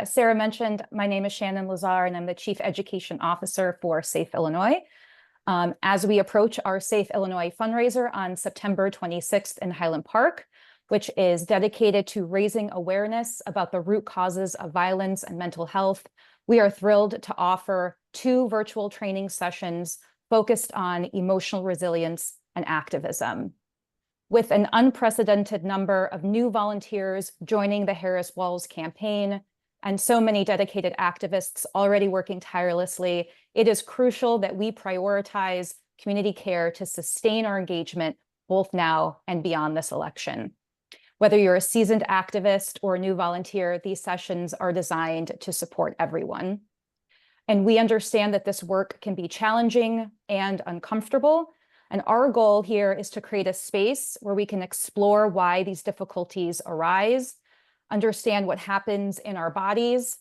As Sarah mentioned, my name is Shannon Lazar, and I'm the Chief Education Officer for Safe Illinois. As we approach our Safe Illinois fundraiser on September 26th in Highland Park, which is dedicated to raising awareness about the root causes of violence and mental health, we are thrilled to offer 2 virtual training sessions focused on emotional resilience and activism. With an unprecedented number of new volunteers joining the Harris Walls campaign and so many dedicated activists already working tirelessly, it is crucial that we prioritize community care to sustain our engagement both now and beyond this election. Whether you're a seasoned activist or a new volunteer, these sessions are designed to support everyone. And we understand that this work can be challenging and uncomfortable. And our goal here is to create a space where we can explore why these difficulties arise, understand what happens in our bodies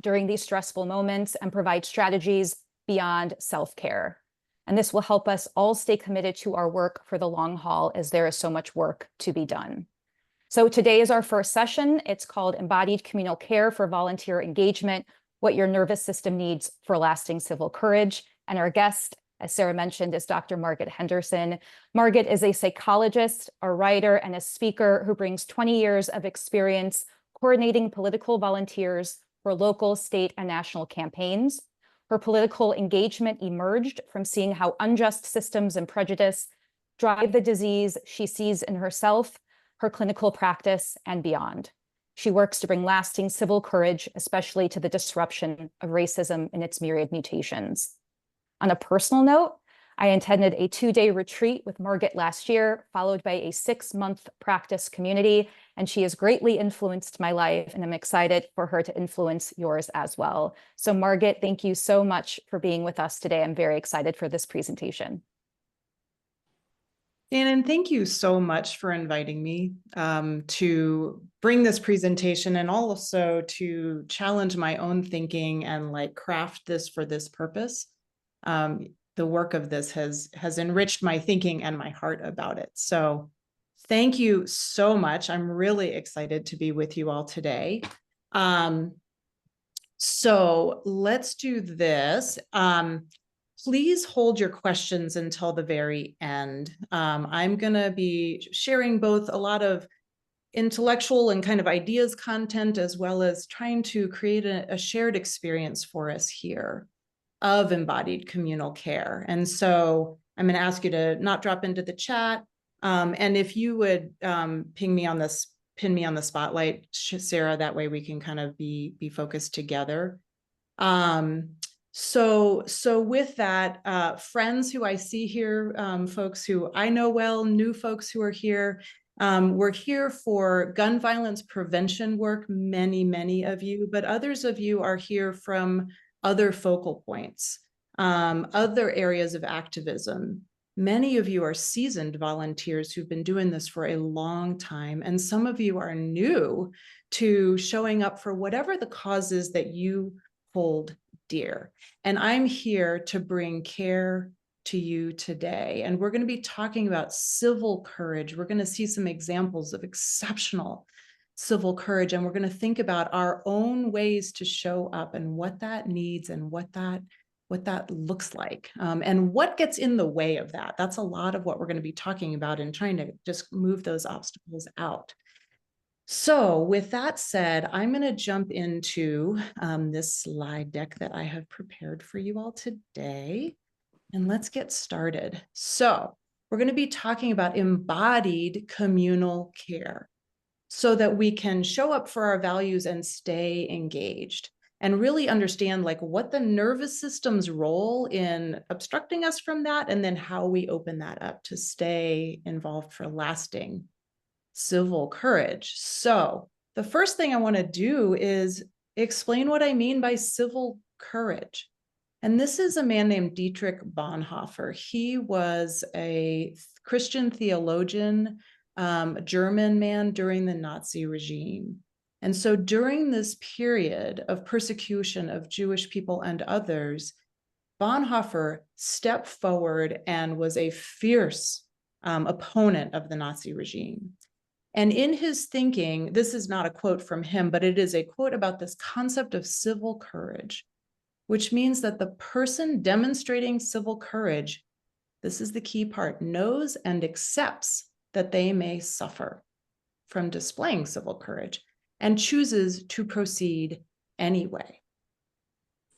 during these stressful moments, and provide strategies beyond self-care. And this will help us all stay committed to our work for the long haul, as there is so much work to be done. So today is our first session. It's called Embodied Communal Care for Volunteer Engagement: What Your Nervous System Needs for Lasting Civil Courage. And our guest, as Sarah mentioned, is Dr. Margit Henderson. Margit is a psychologist, a writer, and a speaker who brings 20 years of experience coordinating political volunteers for local, state, and national campaigns. Her political engagement emerged from seeing how unjust systems and prejudice drive the disease she sees in herself, her clinical practice, and beyond. She works to bring lasting civil courage, especially to the disruption of racism in its myriad mutations. On a personal note, I attended a 2-day retreat with Margit last year, followed by a 6-month practice community, and she has greatly influenced my life, and I'm excited for her to influence yours as well. So Margit, thank you so much for being with us today. I'm very excited for this presentation. Shannon, thank you so much for inviting me to bring this presentation, and also to challenge my own thinking and craft this for this purpose. The work of this has enriched my thinking and my heart about it. So thank you so much. I'm really excited to be with you all today. So let's do this. Please hold your questions until the very end. I'm going to be sharing both a lot of intellectual and kind of ideas content, as well as trying to create a shared experience for us here of embodied communal care. And so I'm going to ask you to not drop into the chat. And if you would pin me on the spotlight, Sarah, that way we can kind of be focused together. So with that, friends who I see here, folks who I know well, new folks who are here, we're here for gun violence prevention work, many of you, but others of you are here from other focal points, other areas of activism. Many of you are seasoned volunteers who've been doing this for a long time, and some of you are new to showing up for whatever the cause is that you hold dear. And I'm here to bring care to you today. And we're going to be talking about civil courage. We're going to see some examples of exceptional civil courage, and we're going to think about our own ways to show up and what that needs and what that looks like, and what gets in the way of that. That's a lot of what we're going to be talking about and trying to just move those obstacles out. So with that said, I'm going to jump into this slide deck that I have prepared for you all today, and let's get started. So we're going to be talking about embodied communal care, so that we can show up for our values and stay engaged, and really understand what the nervous system's role in obstructing us from that, and then how we open that up to stay involved for lasting civil courage. So the first thing I want to do is explain what I mean by civil courage. And this is a man named Dietrich Bonhoeffer. He was a Christian theologian, German man during the Nazi regime. And so during this period of persecution of Jewish people and others, Bonhoeffer stepped forward and was a fierce opponent of the Nazi regime. And in his thinking, this is not a quote from him, but it is a quote about this concept of civil courage, which means that the person demonstrating civil courage, this is the key part, knows and accepts that they may suffer from displaying civil courage and chooses to proceed anyway.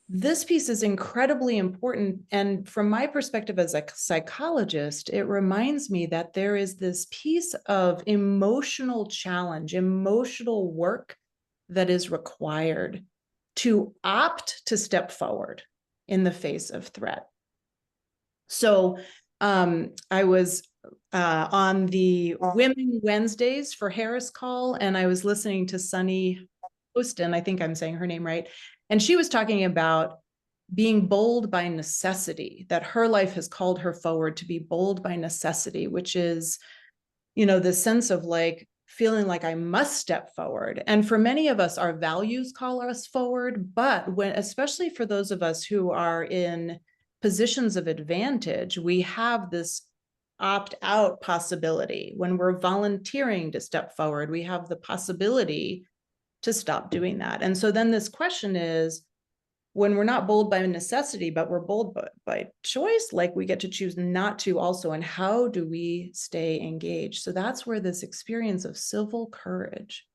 This piece is incredibly important. And from my perspective as a psychologist, it reminds me that there is this piece of emotional challenge, emotional work that is required to opt to step forward in the face of threat. So I was on the Women Wednesdays for Harris Call, and I was listening to Sunny Poston, I think I'm saying her name right, and she was talking about being bold by necessity, that her life has called her forward to be bold by necessity, which is, you know, the sense of like feeling like I must step forward. And for many of us, our values call us forward, but when, especially for those of us who are in positions of advantage, we have this opt-out possibility. When we're volunteering to step forward, we have the possibility to stop doing that. And so then this question is, when we're not bold by necessity, but we're bold by choice, like we get to choose not to also, and how do we stay engaged? So that's where this experience of civil courage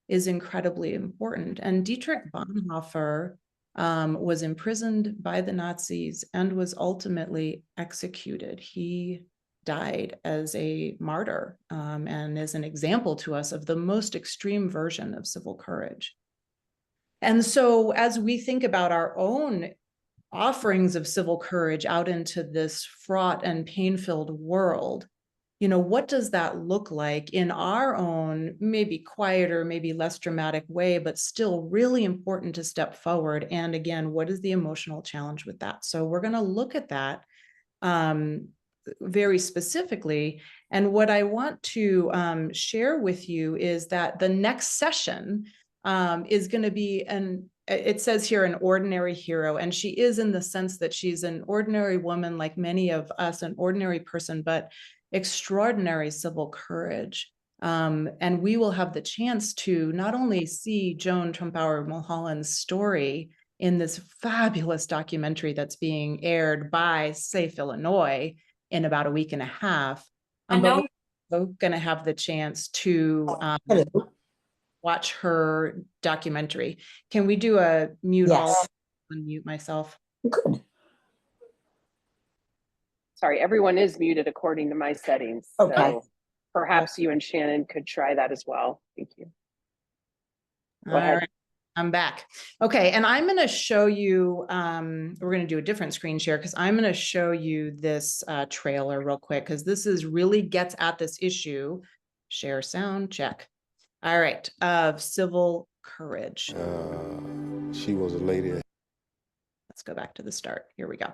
is incredibly important. And Dietrich Bonhoeffer was imprisoned by the Nazis and was ultimately executed. He died as a martyr and is an example to us of the most extreme version of civil courage. And so as we think about our own offerings of civil courage out into this fraught and pain-filled world, you know, what does that look like in our own, maybe quieter, maybe less dramatic way, but still really important to step forward? And again, what is the emotional challenge with that? So we're going to look at that very specifically. And what I want to share with you is that the next session is going to be it says here, an ordinary hero. And she is, in the sense that she's an ordinary woman like many of us, an ordinary person, but extraordinary civil courage. And we will have the chance to not only see Joan Trumpauer Mulholland's story in this fabulous documentary that's being aired by Safe Illinois in about a week and a half, but we're going to have the chance to watch her documentary. Can we do a mute all? Unmute myself. Good. Sorry, everyone is muted according to my settings. Okay. So perhaps you and Shannon could try that as well. Thank you. Go ahead. Right. I'm back. Okay, and I'm going to show you, we're going to do a different screen share because I'm going to show you this trailer real quick, because this is really gets at this issue. Share sound, check. All right, of civil courage. She was a lady. Let's go back to the start. Here we go.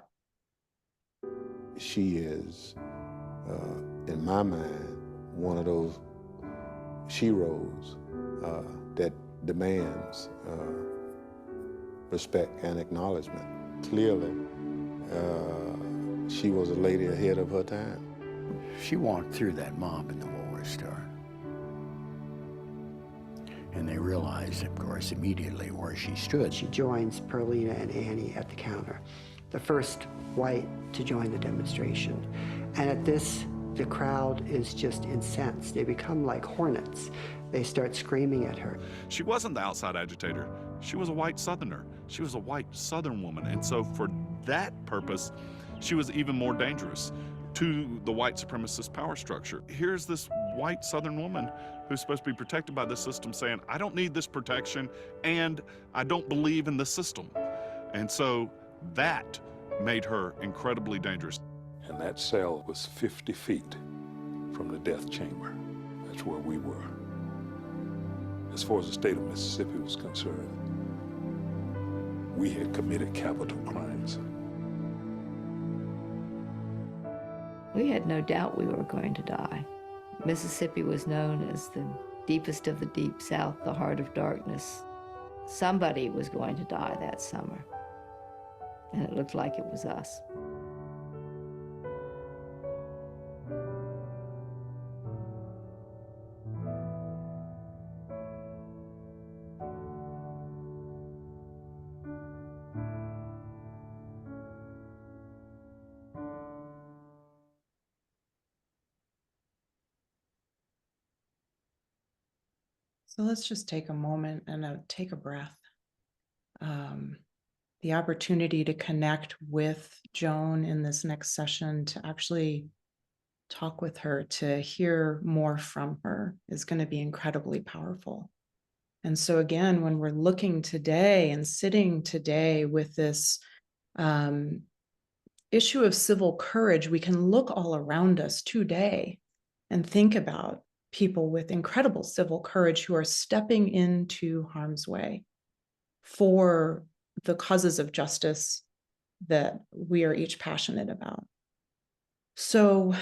She is, in my mind, one of those sheroes that demands respect and acknowledgement. Clearly, she was a lady ahead of her time. She walked through that mob in the Woolworth store. And they realized, of course, immediately where she stood. She joins Perlina and Annie at the counter, the first white to join the demonstration. And at this, the crowd is just incensed. They become like hornets. They start screaming at her. She wasn't the outside agitator. She was a white Southerner. She was a white Southern woman. And so for that purpose, she was even more dangerous to the white supremacist power structure. Here's this white Southern woman who's supposed to be protected by the system saying, I don't need this protection and I don't believe in the system. And so that made her incredibly dangerous. And that cell was 50 feet from the death chamber. That's where we were. As far as the state of Mississippi was concerned, we had committed capital crimes. We had no doubt we were going to die. Mississippi was known as the deepest of the deep South, the heart of darkness. Somebody was going to die that summer, and it looked like it was us. So let's just take a moment and take a breath. The opportunity to connect with Joan in this next session, to actually talk with her, to hear more from her, is going to be incredibly powerful. And so again, when we're looking today and sitting today with this issue of civil courage, we can look all around us today and think about people with incredible civil courage who are stepping into harm's way for the causes of justice that we are each passionate about. So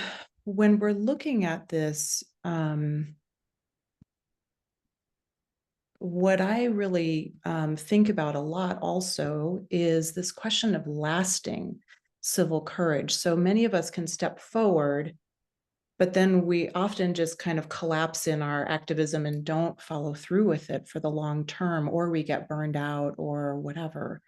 when we're looking at this, what I really think about a lot also is this question of lasting civil courage. So many of us can step forward, but then we often just kind of collapse in our activism and don't follow through with it for the long term, or we get burned out or whatever.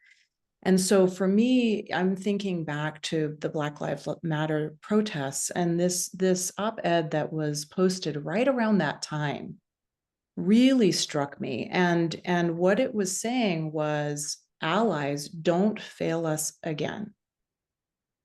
And so for me, I'm thinking back to the Black Lives Matter protests, and this op-ed that was posted right around that time really struck me. And what it was saying was, allies, don't fail us again.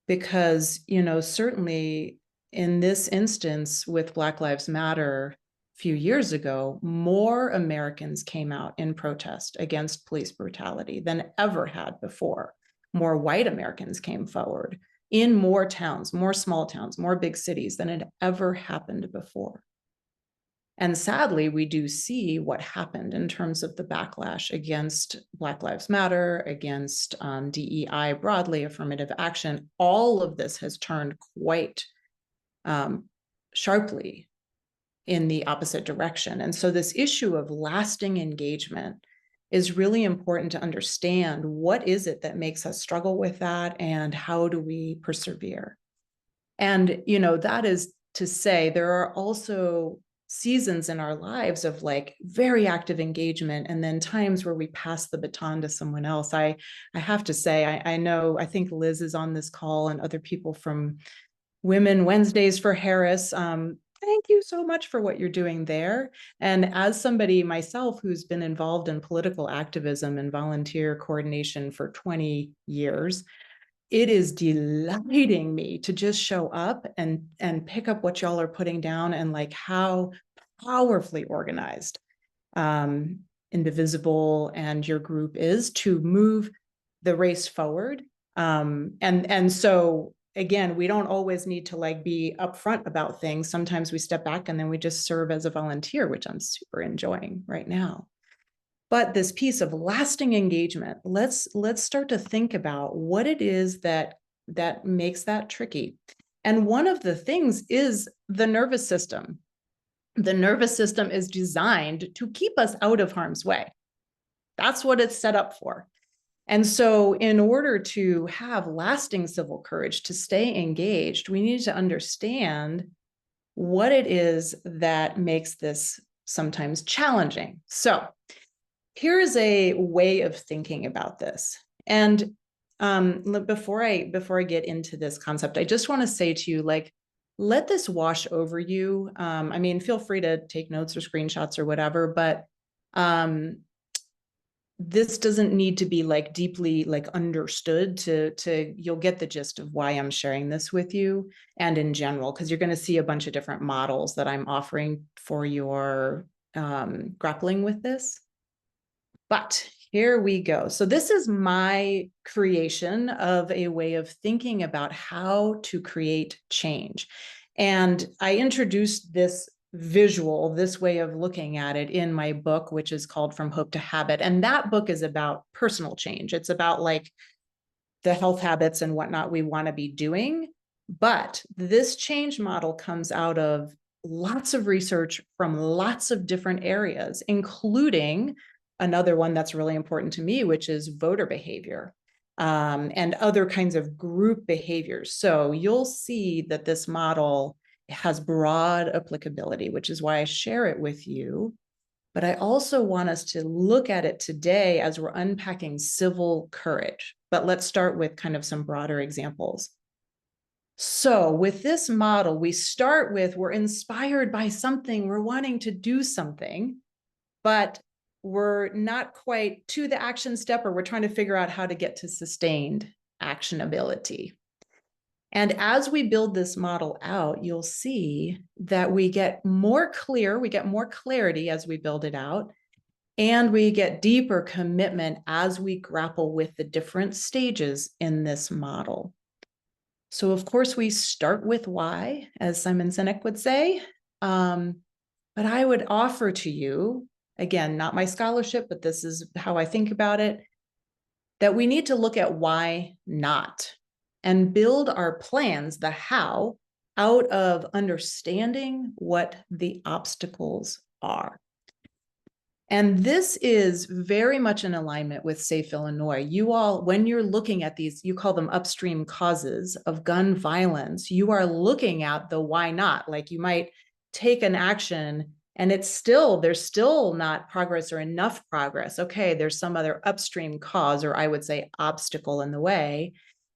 Because, you know, certainly in this instance with Black Lives Matter a few years ago, more Americans came out in protest against police brutality than ever had before. More white Americans came forward in more towns, more small towns, more big cities than had ever happened before. And sadly, we do see what happened in terms of the backlash against Black Lives Matter, against DEI broadly, affirmative action. All of this has turned quite sharply in the opposite direction. And so this issue of lasting engagement is really important to understand. What is it that makes us struggle with that, and how do we persevere? And, you know, that is to say, there are also seasons in our lives of like very active engagement, and then times where we pass the baton to someone else. I have to say, I think Liz is on this call, and other people from Women Wednesdays for Harris. Thank you so much for what you're doing there. And as somebody myself who's been involved in political activism and volunteer coordination for 20 years, it is delighting me to just show up and pick up what y'all are putting down, and like how powerfully organized Indivisible and your group is to move the race forward. And so again, we don't always need to like be upfront about things. Sometimes we step back and then we just serve as a volunteer, which I'm super enjoying right now. But this piece of lasting engagement, let's start to think about what it is that makes that tricky. And one of the things is the nervous system. The nervous system is designed to keep us out of harm's way. That's what it's set up for. And so in order to have lasting civil courage, to stay engaged, we need to understand what it is that makes this sometimes challenging. So here's a way of thinking about this. And before I get into this concept, I just want to say to you, like, let this wash over you. I mean, feel free to take notes or screenshots or whatever, but this doesn't need to be like deeply like understood to you'll get the gist of why I'm sharing this with you, and in general, because you're going to see a bunch of different models that I'm offering for your grappling with this. But here we go. So this is my creation of a way of thinking about how to create change. And I introduced this visual, this way of looking at it in my book, which is called From Hope to Habit. And that book is about personal change. It's about like the health habits and whatnot we want to be doing. But this change model comes out of lots of research from lots of different areas, including another one that's really important to me, which is voter behavior and other kinds of group behaviors. So you'll see that this model has broad applicability, which is why I share it with you. But I also want us to look at it today as we're unpacking civil courage. But let's start with kind of some broader examples. So with this model, we start with, we're inspired by something, we're wanting to do something. but we're not quite to the action step, or we're trying to figure out how to get to sustained actionability. And as we build this model out, you'll see that we get more clarity as we build it out, and we get deeper commitment as we grapple with the different stages in this model. So of course we start with why, as Simon Sinek would say, but I would offer to you, again, not my scholarship, but this is how I think about it, that we need to look at why not, and build our plans, the how, out of understanding what the obstacles are. And this is very much in alignment with Safe Illinois. You all, when you're looking at these, you call them upstream causes of gun violence, you are looking at the why not. Like you might take an action and there's still not progress or enough progress. Okay, there's some other upstream cause, or I would say obstacle in the way.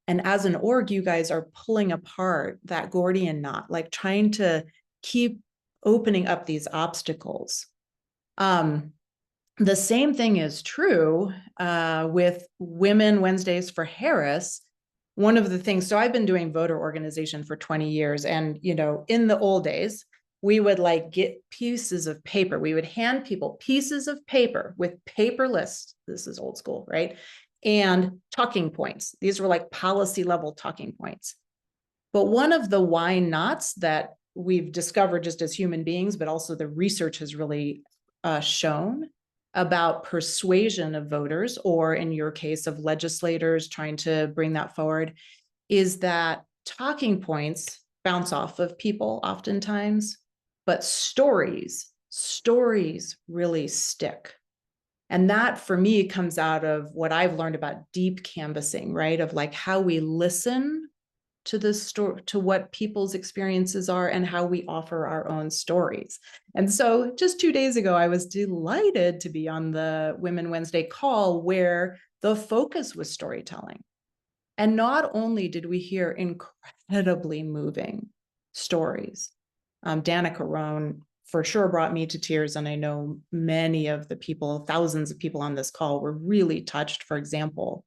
And as an org, you guys are pulling apart that Gordian knot, like trying to keep opening up these obstacles. The same thing is true with Women Wednesdays for Harris. One of the things, so I've been doing voter organization for 20 years. And, you know, in the old days, we would like get pieces of paper. We would hand people pieces of paper with paper lists. This is old school, right? And talking points. These were like policy level talking points. But one of the why nots that we've discovered just as human beings, but also the research has really shown about persuasion of voters, or in your case of legislators trying to bring that forward, is that talking points bounce off of people oftentimes, but stories really stick. And that for me comes out of what I've learned about deep canvassing, right? Of like how we listen to the story, to what people's experiences are, and how we offer our own stories. And so just 2 days ago, I was delighted to be on the Women Wednesday call where the focus was storytelling. And not only did we hear incredibly moving stories, Danica Roan for sure brought me to tears. And I know many of the people, thousands of people on this call were really touched, for example,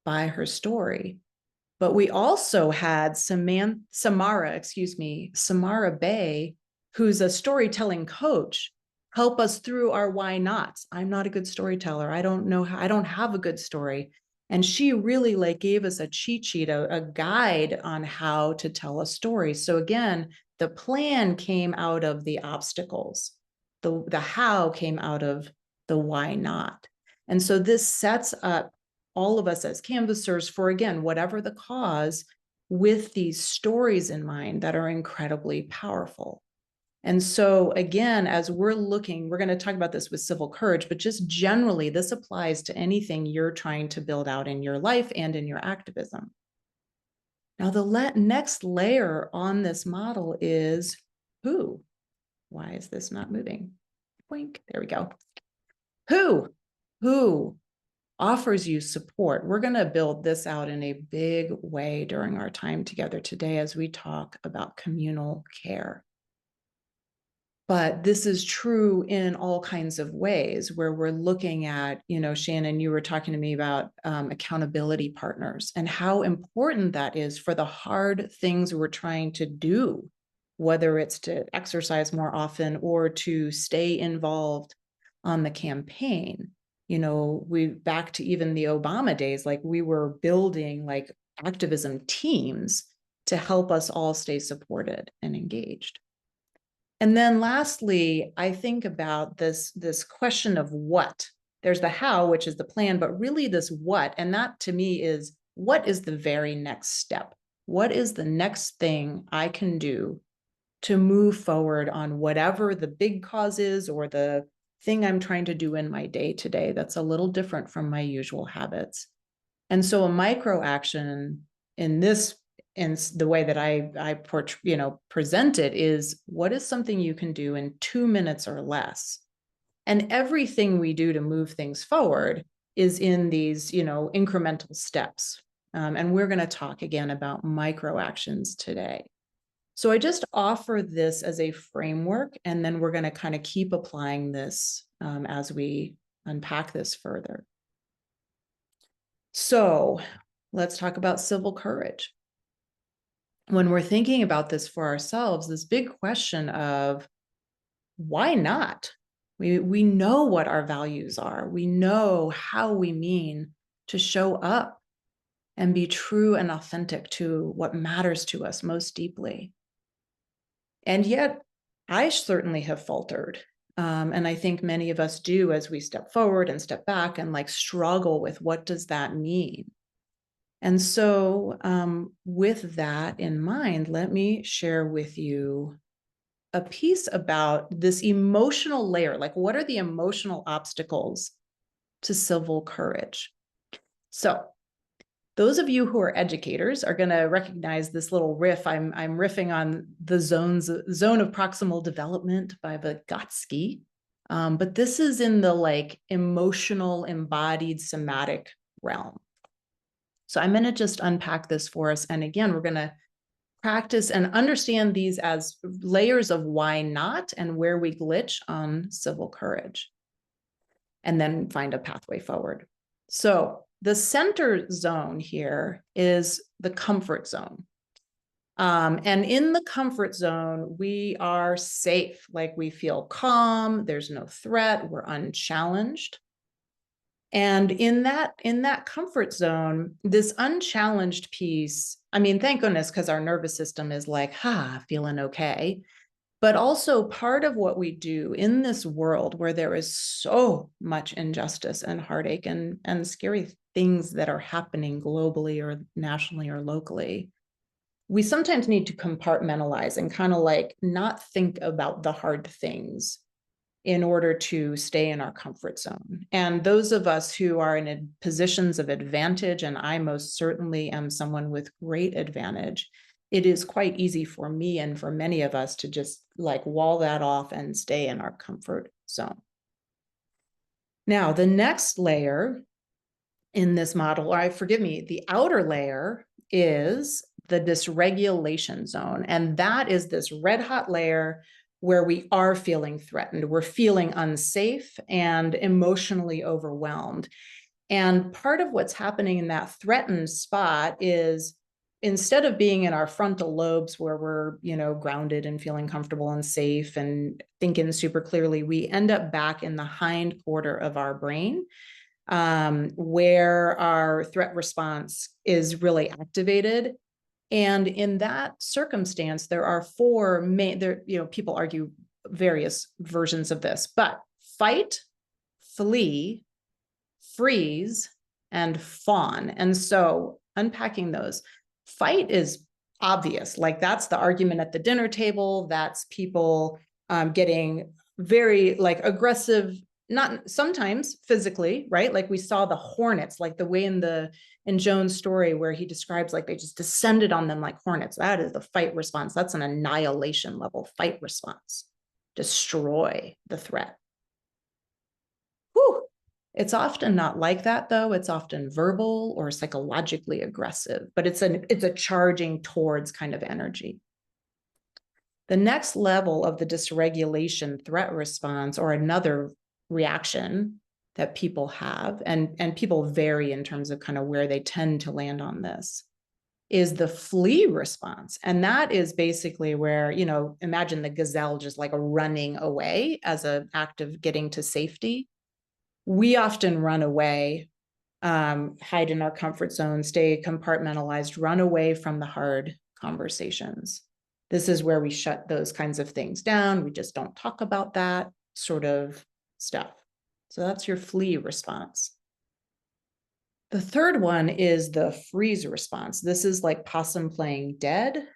by her story. But we also had Samara Bay, who's a storytelling coach, help us through our why nots. I'm not a good storyteller. I don't know how, I don't have a good story. And she really like gave us a cheat sheet, a guide on how to tell a story. So again, the plan came out of the obstacles. The how came out of the why not. And so this sets up all of us as canvassers for, again, whatever the cause, with these stories in mind that are incredibly powerful. And so again, as we're looking, we're going to talk about this with civil courage, but just generally, this applies to anything you're trying to build out in your life and in your activism. Now, the next layer on this model is who. Why is this not moving? Blink. There we go. Who offers you support? We're going to build this out in a big way during our time together today as we talk about communal care. But this is true in all kinds of ways where we're looking at, you know, Shannon, you were talking to me about accountability partners and how important that is for the hard things we're trying to do, whether it's to exercise more often or to stay involved on the campaign. You know, we back to even the Obama days, like we were building like activism teams to help us all stay supported and engaged. And then lastly, I think about this question of what. There's the how, which is the plan, but really this what. And that to me is, what is the very next step? What is the next thing I can do to move forward on whatever the big cause is or the thing I'm trying to do in my day to day that's a little different from my usual habits. And so a micro action in this, in the way that I present it, is what is something you can do in 2 minutes or less. And everything we do to move things forward is in these, incremental steps. And we're going to talk again about micro actions today. So I just offer this as a framework, and then we're going to kind of keep applying this as we unpack this further. So let's talk about civil courage. When we're thinking about this for ourselves, this big question of why not? We know what our values are. We know how we mean to show up and be true and authentic to what matters to us most deeply. And yet, I certainly have faltered. And I think many of us do as we step forward and step back and like struggle with what does that mean? And so with that in mind, let me share with you a piece about this emotional layer. Like, what are the emotional obstacles to civil courage? So those of you who are educators are going to recognize this little riff. I'm riffing on the zone of proximal development by Vygotsky. But this is in the like emotional, embodied, somatic realm. So I'm going to just unpack this for us. And again, we're going to practice and understand these as layers of why not and where we glitch on civil courage, and then find a pathway forward. So the center zone here is the comfort zone. And in the comfort zone, we are safe, like we feel calm, there's no threat, we're unchallenged. And in that comfort zone, this unchallenged piece, I mean, thank goodness, because our nervous system is like, feeling okay. But also part of what we do in this world where there is so much injustice and heartache and scary things that are happening globally or nationally or locally, we sometimes need to compartmentalize and kind of like not think about the hard things in order to stay in our comfort zone. And those of us who are in positions of advantage, and I most certainly am someone with great advantage, it is quite easy for me and for many of us to just like wall that off and stay in our comfort zone. Now, the next layer in this model, the outer layer is the dysregulation zone. And that is this red hot layer where we are feeling threatened, we're feeling unsafe and emotionally overwhelmed. And part of what's happening in that threatened spot is instead of being in our frontal lobes where we're, grounded and feeling comfortable and safe and thinking super clearly, we end up back in the hind quarter of our brain, where our threat response is really activated. And in that circumstance, there are four main, people argue various versions of this, but fight, flee, freeze, and fawn. And so unpacking those, fight is obvious. Like that's the argument at the dinner table. That's people getting very like aggressive, not sometimes physically, right? Like we saw the hornets, like the way in Joan's story where he describes like they just descended on them like hornets. That is the fight response. That's an annihilation level fight response. Destroy the threat. Whew. It's often not like that though. It's often verbal or psychologically aggressive, but it's a charging towards kind of energy. The next level of the dysregulation threat response, or another reaction that people have, and people vary in terms of kind of where they tend to land on this, is the flee response. And that is basically where, imagine the gazelle just like running away as an act of getting to safety. We often run away, hide in our comfort zone, stay compartmentalized, run away from the hard conversations. This is where we shut those kinds of things down. We just don't talk about that sort of stuff. So that's your flee response. The third one is the freeze response. This is like possum playing dead.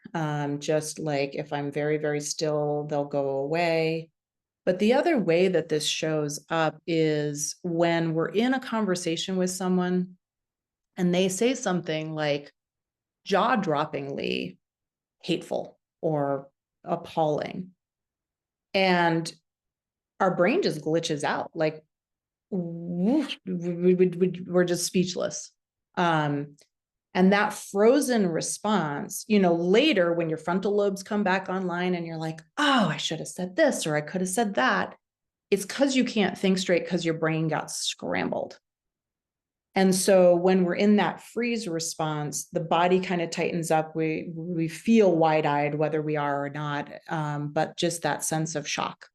Just like if I'm very, very still, they'll go away. But the other way that this shows up is when we're in a conversation with someone and they say something like jaw-droppingly hateful or appalling. And our brain just glitches out, like we're just speechless. And that frozen response, later when your frontal lobes come back online and you're like, oh, I should have said this or I could have said that. it's because you can't think straight because your brain got scrambled. And so when we're in that freeze response, the body kind of tightens up. We feel wide-eyed, whether we are or not, but just that sense of shock.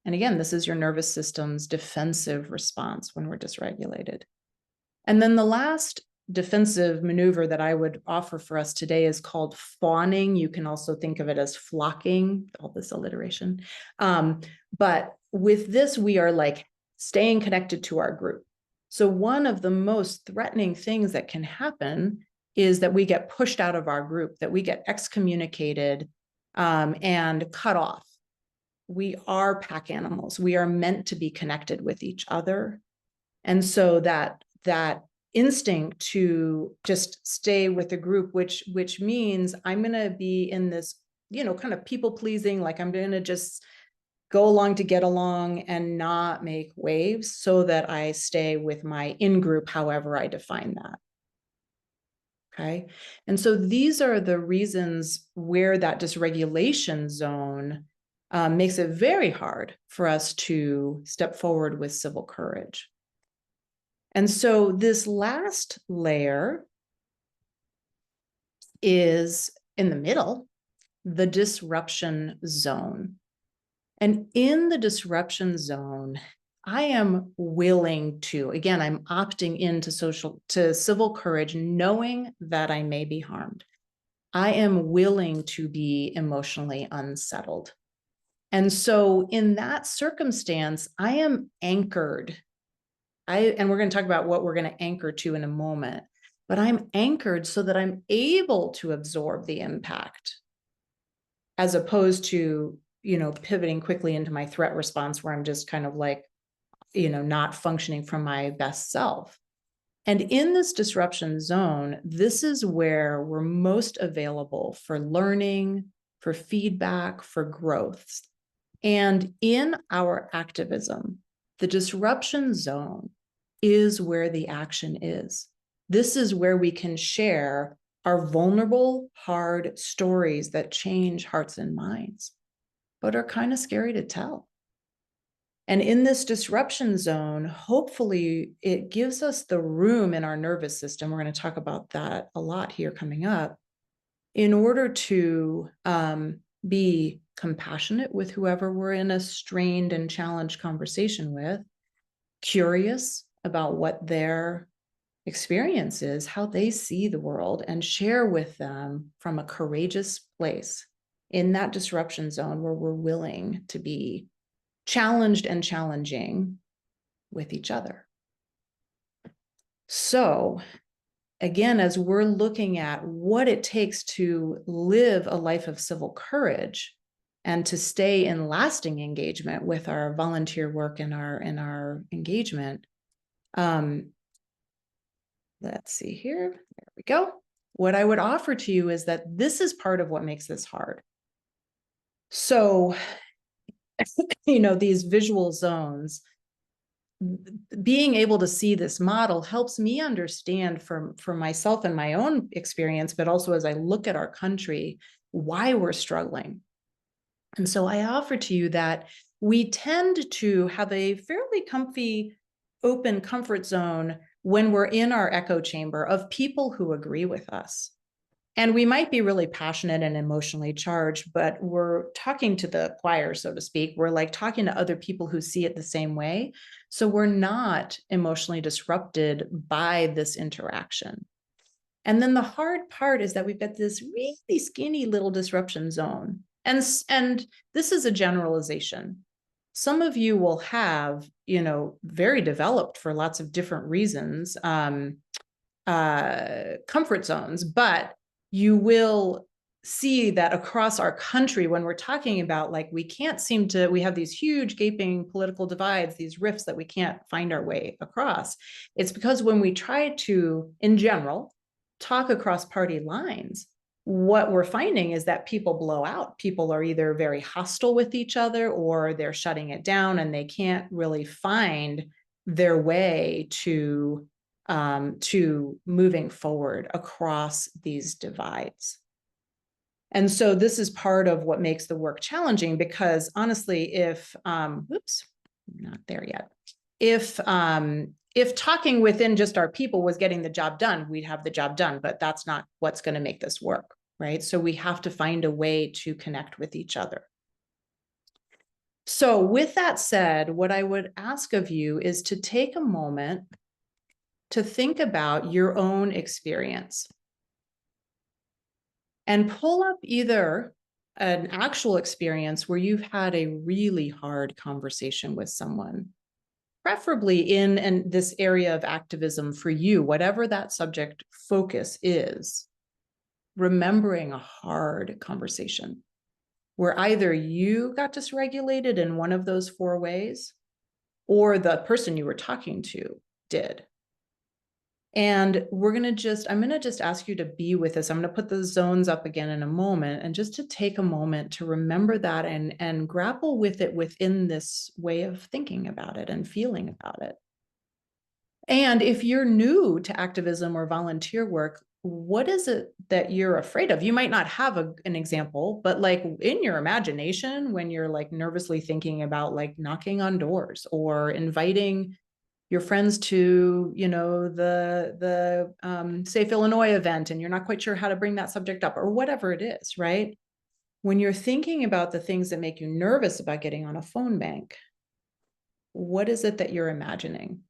And again, this is your nervous system's defensive response when we're dysregulated. And then the last defensive maneuver that I would offer for us today is called fawning. You can also think of it as flocking, all this alliteration. But with this, we are like staying connected to our group. So one of the most threatening things that can happen is that we get pushed out of our group, that we get excommunicated and cut off. We are pack animals. We are meant to be connected with each other. And so that instinct to just stay with the group, which means I'm going to be in this, kind of people pleasing, like I'm going to just go along to get along and not make waves so that I stay with my in-group, however I define that. Okay. And so these are the reasons where that dysregulation zone makes it very hard for us to step forward with civil courage. And so this last layer is in the middle, the disruption zone. And in the disruption zone, I am willing to, again, I'm opting into civil courage, knowing that I may be harmed. I am willing to be emotionally unsettled. And so in that circumstance, I am anchored. And we're going to talk about what we're going to anchor to in a moment, but I'm anchored so that I'm able to absorb the impact, as opposed to, pivoting quickly into my threat response where I'm just kind of like, not functioning from my best self. And in this disruption zone, this is where we're most available for learning, for feedback, for growth. And in our activism, the disruption zone is where the action is. This is where we can share our vulnerable, hard stories that change hearts and minds, but are kind of scary to tell. And in this disruption zone, hopefully it gives us the room in our nervous system, we're going to talk about that a lot here coming up, in order to be compassionate with whoever we're in a strained and challenged conversation with, curious about what their experience is, how they see the world, and share with them from a courageous place in that disruption zone where we're willing to be challenged and challenging with each other. So again, as we're looking at what it takes to live a life of civil courage and to stay in lasting engagement with our volunteer work and our engagement, let's see here, there we go. What I would offer to you is that this is part of what makes this hard. So, these visual zones, being able to see this model helps me understand for myself and my own experience, but also as I look at our country, why we're struggling. And so I offer to you that we tend to have a fairly comfy, open comfort zone when we're in our echo chamber of people who agree with us. And we might be really passionate and emotionally charged, but we're talking to the choir, so to speak. We're like talking to other people who see it the same way. So we're not emotionally disrupted by this interaction. And then the hard part is that we've got this really skinny little disruption zone. And this is a generalization. Some of you will have, very developed for lots of different reasons, comfort zones, but you will see that across our country, when we're talking about we have these huge gaping political divides, these rifts that we can't find our way across. It's because when we try to, in general, talk across party lines, what we're finding is that people blow out. People are either very hostile with each other or they're shutting it down and they can't really find their way to moving forward across these divides. And so this is part of what makes the work challenging, because honestly, if, oops, I'm not there yet. If talking within just our people was getting the job done, we'd have the job done, but that's not what's going to make this work, right? So we have to find a way to connect with each other. So with that said, what I would ask of you is to take a moment to think about your own experience and pull up either an actual experience where you've had a really hard conversation with someone, preferably in this area of activism for you, whatever that subject focus is, remembering a hard conversation where either you got dysregulated in one of those 4 ways or the person you were talking to did. And I'm going to just ask you to be with us. I'm going to put the zones up again in a moment, and just to take a moment to remember that and grapple with it within this way of thinking about it and feeling about it. And if you're new to activism or volunteer work, what is it that you're afraid of? You might not have an example, but like in your imagination, when you're like nervously thinking about like knocking on doors or inviting your friends to, you know, the Safe Illinois event, and you're not quite sure how to bring that subject up, or whatever it is, right? When you're thinking about the things that make you nervous about getting on a phone bank, what is it that you're imagining?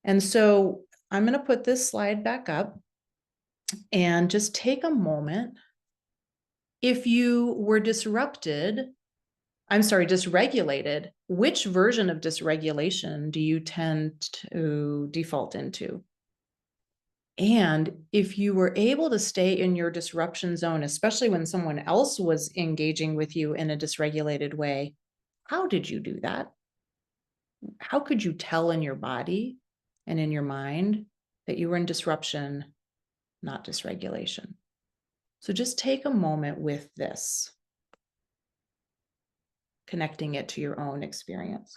And so I'm going to put this slide back up and just take a moment. If you were dysregulated, which version of dysregulation do you tend to default into? And if you were able to stay in your disruption zone, especially when someone else was engaging with you in a dysregulated way, how did you do that? How could you tell in your body and in your mind that you were in disruption, not dysregulation? So just take a moment with this, connecting it to your own experience.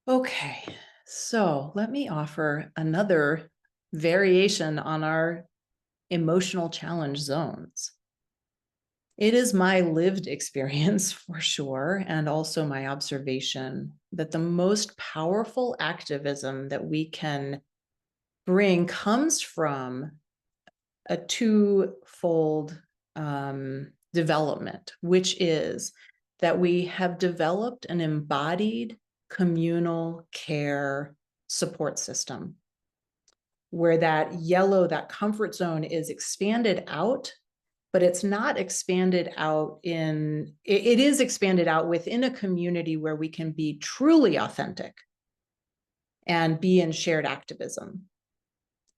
Okay, so let me offer another variation on our emotional challenge zones. It is my lived experience for sure, and also my observation, that the most powerful activism that we can bring comes from a twofold development, which is that we have developed an embodied communal care support system, where that yellow, that comfort zone is expanded out, but it's not expanded out it is expanded out within a community where we can be truly authentic and be in shared activism.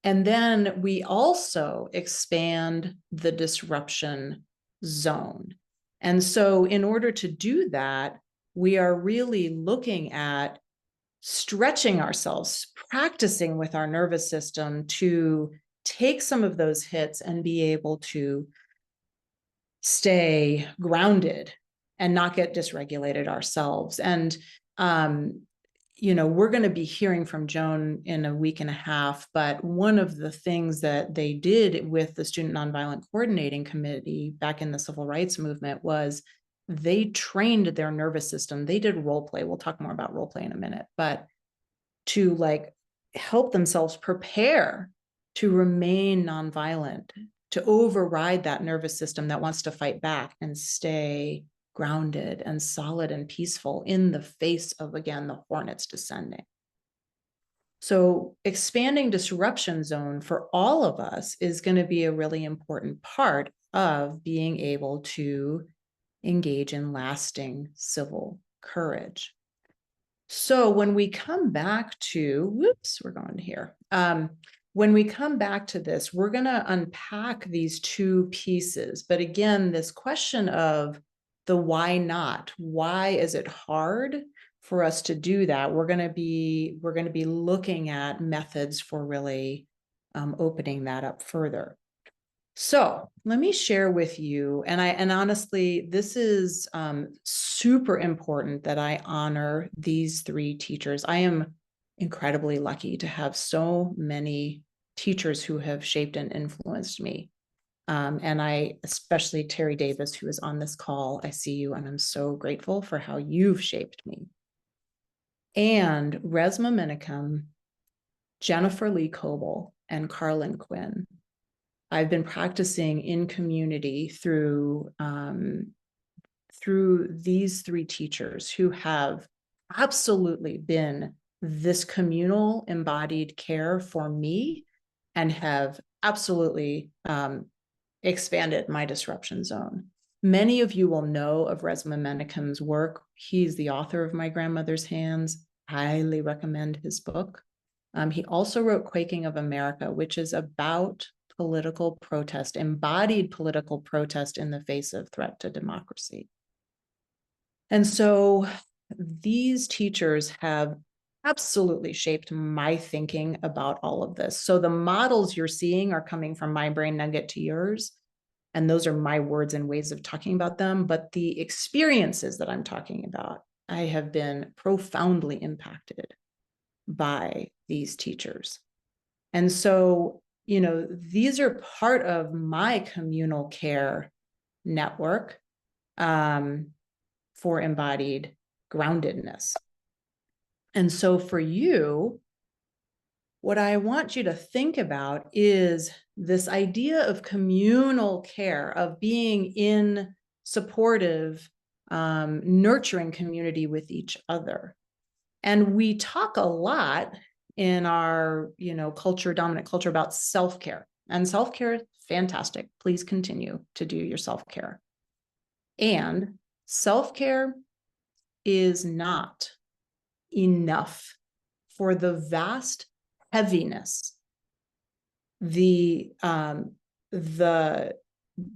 And then we also expand the disruption zone. And so in order to do that, we are really looking at stretching ourselves, practicing with our nervous system to take some of those hits and be able to stay grounded and not get dysregulated ourselves. And, you know, we're going to be hearing from Joan in a week and a half, but one of the things that they did with the Student Nonviolent Coordinating Committee back in the Civil Rights Movement was they trained their nervous system. They did role play. We'll talk more about role play in a minute, but to like help themselves prepare to remain nonviolent, to override that nervous system that wants to fight back and stay grounded and solid and peaceful in the face of, again, the hornets descending. So expanding disruption zone for all of us is going to be a really important part of being able to engage in lasting civil courage. So when we come back to, we're going here. When we come back to this, we're going to unpack these two pieces. But again, this question of the why not, why is it hard for us to do that? We're going to be looking at methods for really opening that up further. So let me share with you, and honestly, this is super important that I honor these three teachers. I am incredibly lucky to have so many teachers who have shaped and influenced me. And I, especially Terry Davis, who is on this call, I see you, and I'm so grateful for how you've shaped me. And Resmaa Menakem, Jennifer Lee Coble, and Carlin Quinn. I've been practicing in community through these three teachers who have absolutely been this communal embodied care for me and have absolutely expanded my disruption zone. Many of you will know of Resmaa Menakem's work. He's the author of My Grandmother's Hands. Highly recommend his book. He also wrote Quaking of America, which is about political protest, embodied political protest in the face of threat to democracy. And so these teachers have absolutely shaped my thinking about all of this. So the models you're seeing are coming from my brain nugget to yours, and those are my words and ways of talking about them. But the experiences that I'm talking about, I have been profoundly impacted by these teachers. And so, you know, these are part of my communal care network for embodied groundedness. And so for you, what I want you to think about is this idea of communal care, of being in supportive, nurturing community with each other. And we talk a lot in our, you know, dominant culture about self-care. And self-care is fantastic. Please continue to do your self-care. And self-care is not enough for the vast heaviness, the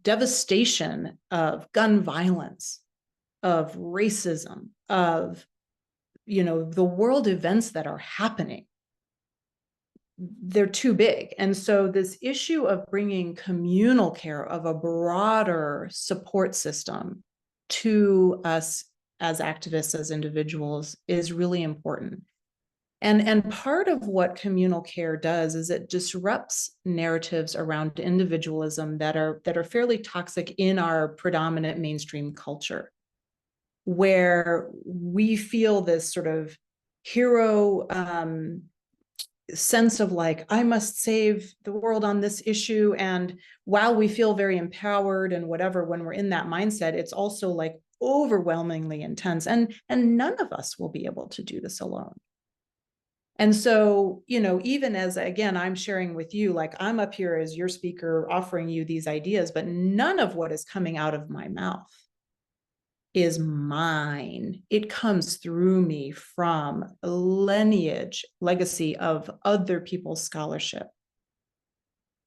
devastation of gun violence, of racism, of, you know, the world events that are happening. They're too big. And so this issue of bringing communal care, of a broader support system to us as activists, as individuals, is really important. And part of what communal care does is it disrupts narratives around individualism that are fairly toxic in our predominant mainstream culture, where we feel this sort of hero sense of like, I must save the world on this issue. And while we feel very empowered and whatever, when we're in that mindset, it's also like overwhelmingly intense. And none of us will be able to do this alone. And so, you know, even as, again, I'm sharing with you, like I'm up here as your speaker offering you these ideas, but none of what is coming out of my mouth is mine. It comes through me from a legacy of other people's scholarship.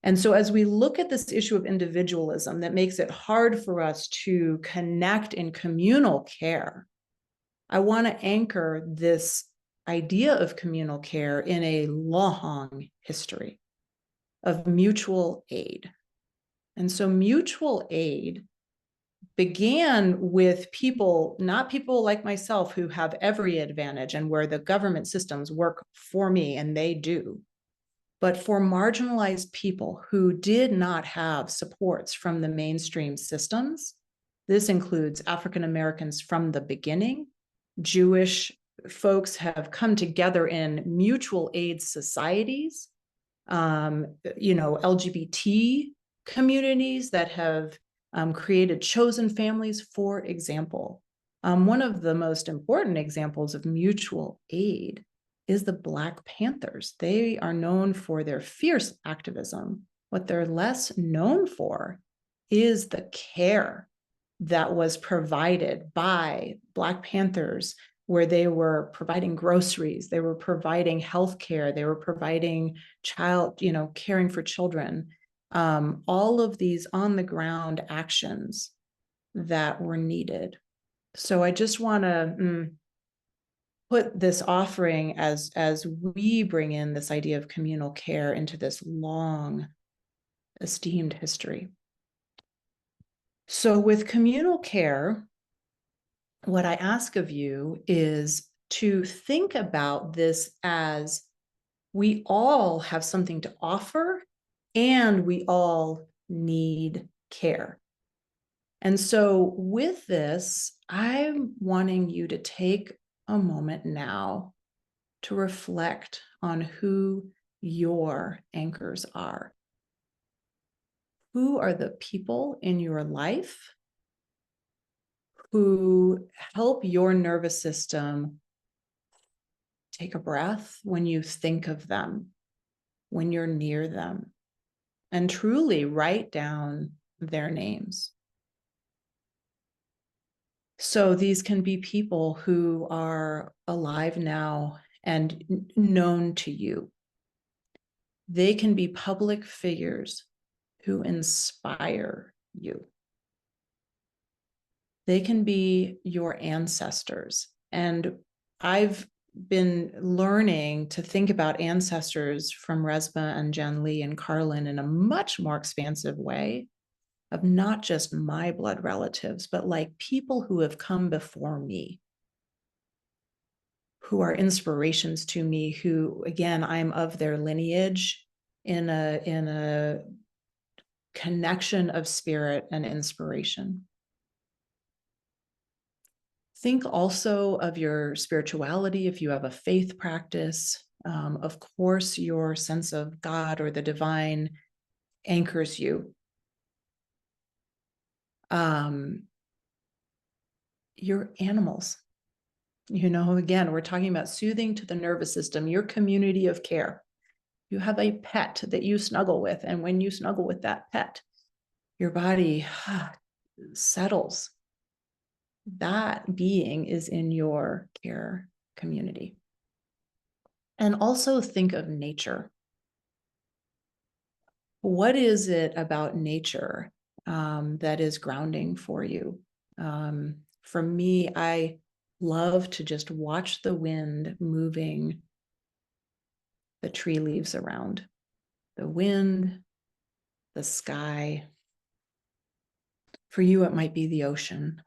And so as we look at this issue of individualism that makes it hard for us to connect in communal care, I want to anchor this idea of communal care in a long history of mutual aid. And so mutual aid began with people, not people like myself who have every advantage and where the government systems work for me, and they do, but for marginalized people who did not have supports from the mainstream systems. This includes African Americans from the beginning. Jewish folks have come together in mutual aid societies, you know, LGBT communities that have created chosen families, for example. One of the most important examples of mutual aid is the Black Panthers. They are known for their fierce activism. What they're less known for is the care that was provided by Black Panthers, where they were providing groceries, they were providing healthcare, they were providing caring for children. All of these on the ground actions that were needed. So I just want to put this offering as we bring in this idea of communal care into this long esteemed history. So with communal care, what I ask of you is to think about this as we all have something to offer and we all need care. And so with this, I'm wanting you to take a moment now to reflect on who your anchors are. Who are the people in your life who help your nervous system take a breath when you think of them, when you're near them, and truly write down their names. So these can be people who are alive now and known to you. They can be public figures who inspire you. They can be your ancestors. And I've been learning to think about ancestors from Resma and Jen Lee and Carlin in a much more expansive way, of not just my blood relatives, but like people who have come before me, who are inspirations to me, who, again, I'm of their lineage in a connection of spirit and inspiration. Think also of your spirituality, if you have a faith practice. Of course, your sense of God or the divine anchors you. Your animals. You know, again, we're talking about soothing to the nervous system, your community of care. You have a pet that you snuggle with, and when you snuggle with that pet, your body settles. That being is in your care community. And also think of nature. What is it about nature that is grounding for you? For me, I love to just watch the wind moving the tree leaves around. The wind, the sky. For you, it might be the ocean,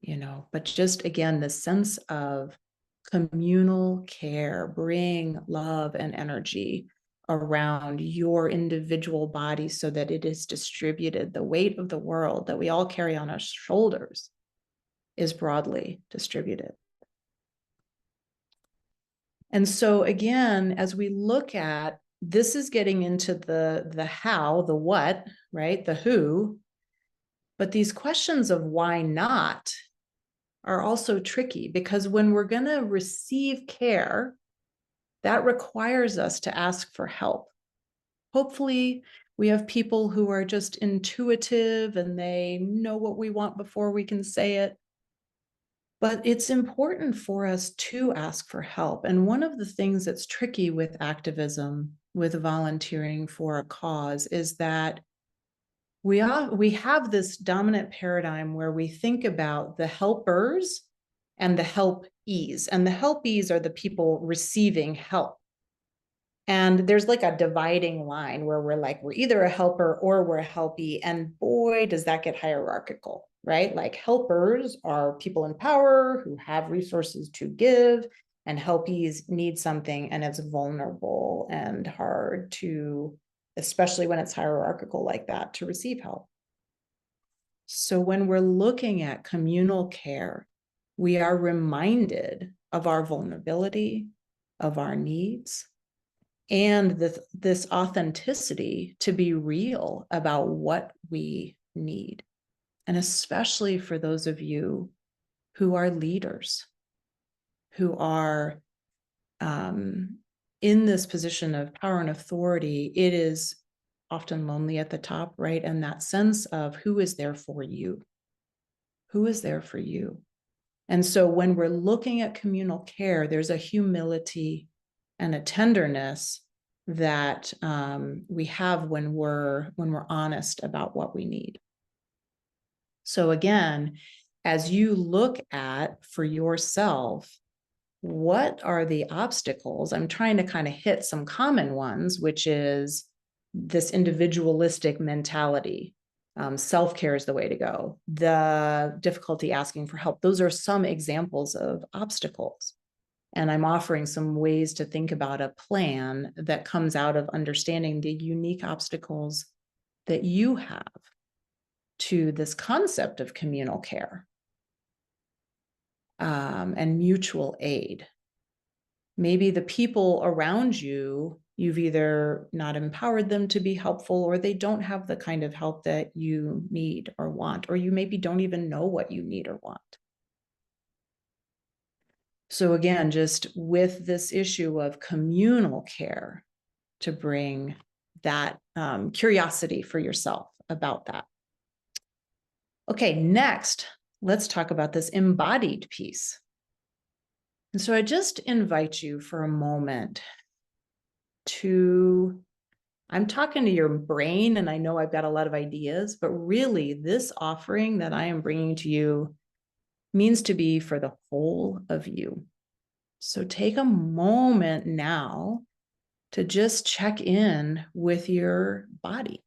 you know, but just again, the sense of communal care, bring love and energy around your individual body so that it is distributed. The weight of the world that we all carry on our shoulders is broadly distributed. And so again, as we look at, this is getting into the how, the what, right? The who, but these questions of why not are also tricky, because when we're going to receive care, that requires us to ask for help. Hopefully, we have people who are just intuitive and they know what we want before we can say it. But it's important for us to ask for help. And one of the things that's tricky with activism, with volunteering for a cause, is that we have this dominant paradigm where we think about the helpers and the helpees. And the helpees are the people receiving help. And there's like a dividing line where we're like, we're either a helper or we're a helpee. And boy, does that get hierarchical, right? Like helpers are people in power who have resources to give, and helpees need something and it's vulnerable and hard to, especially when it's hierarchical like that, to receive help. So when we're looking at communal care, we are reminded of our vulnerability, of our needs, and this authenticity to be real about what we need. And especially for those of you who are leaders, who are in this position of power and authority, it is often lonely at the top, right? And that sense of who is there for you? Who is there for you? And so when we're looking at communal care, there's a humility and a tenderness that we have when we're honest about what we need. So again, as you look at for yourself, what are the obstacles? I'm trying to kind of hit some common ones, which is this individualistic mentality. Self-care is the way to go. The difficulty asking for help. Those are some examples of obstacles. And I'm offering some ways to think about a plan that comes out of understanding the unique obstacles that you have to this concept of communal care and mutual aid. Maybe the people around you, you've either not empowered them to be helpful, or they don't have the kind of help that you need or want, or you maybe don't even know what you need or want. So again, just with this issue of communal care, to bring that curiosity for yourself about that. Okay, next, let's talk about this embodied piece. And so I just invite you for a moment to, I'm talking to your brain, and I know I've got a lot of ideas, but really this offering that I am bringing to you means to be for the whole of you. So take a moment now to just check in with your body.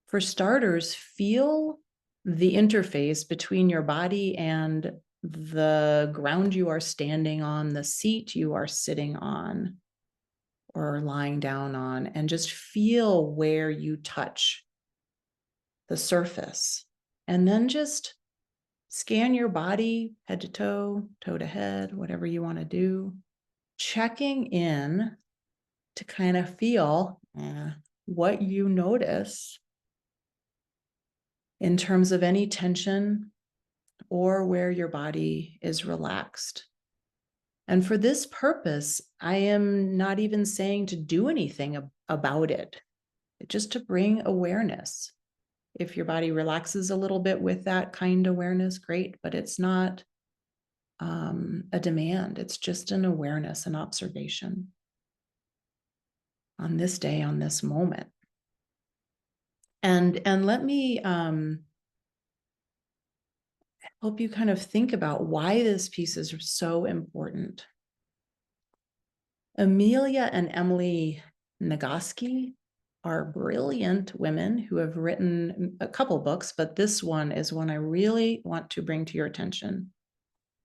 For starters, feel the interface between your body and the ground you are standing on, the seat you are sitting on or lying down on, and just feel where you touch the surface. And then just scan your body, head to toe, toe to head, whatever you want to do, checking in to kind of feel what you notice in terms of any tension or where your body is relaxed. And for this purpose, I am not even saying to do anything about it, just to bring awareness. If your body relaxes a little bit with that kind awareness, great, but it's not a demand. It's just an awareness, an observation on this day, on this moment. And let me help you kind of think about why this piece is so important. Amelia and Emily Nagoski are brilliant women who have written a couple books, but this one is one I really want to bring to your attention.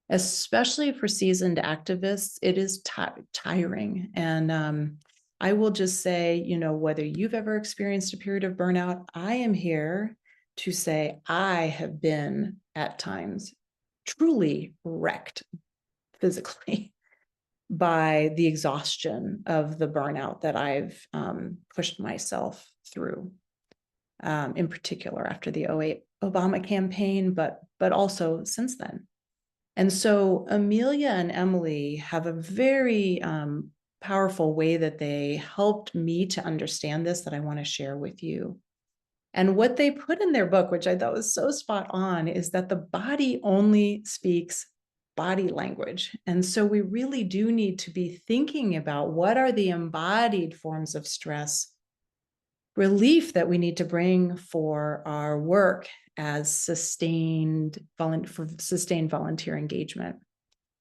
Especially for seasoned activists, it is tiring. And I will just say, you know, whether you've ever experienced a period of burnout, I am here to say I have been at times truly wrecked physically by the exhaustion of the burnout that I've pushed myself through, in particular after the 2008 Obama campaign, but also since then. And so Amelia and Emily have a very powerful way that they helped me to understand this that I want to share with you. And what they put in their book, which I thought was so spot on, is that the body only speaks body language. And so we really do need to be thinking about what are the embodied forms of stress relief that we need to bring for our work as sustained volunteer engagement.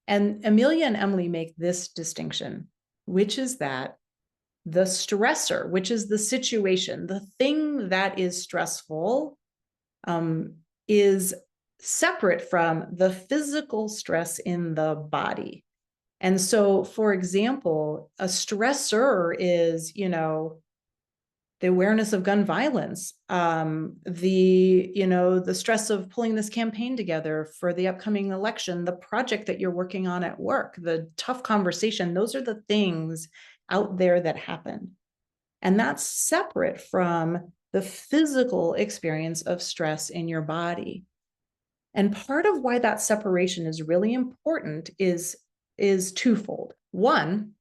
And Amelia and Emily make this distinction, which is that the stressor, which is the situation, the thing that is stressful, is separate from the physical stress in the body. And so, for example, a stressor is, you know, the awareness of gun violence, the stress of pulling this campaign together for the upcoming election, the project that you're working on at work, the tough conversation. Those are the things out there that happen. And that's separate from the physical experience of stress in your body. And part of why that separation is really important is twofold. One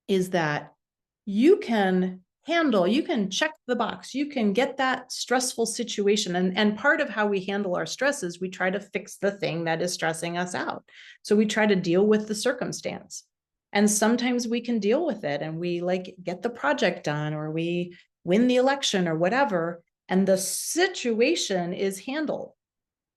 is that you can check the box, you can get that stressful situation. And part of how we handle our stress is we try to fix the thing that is stressing us out. So we try to deal with the circumstance. And sometimes we can deal with it and we get the project done, or we win the election or whatever, and the situation is handled.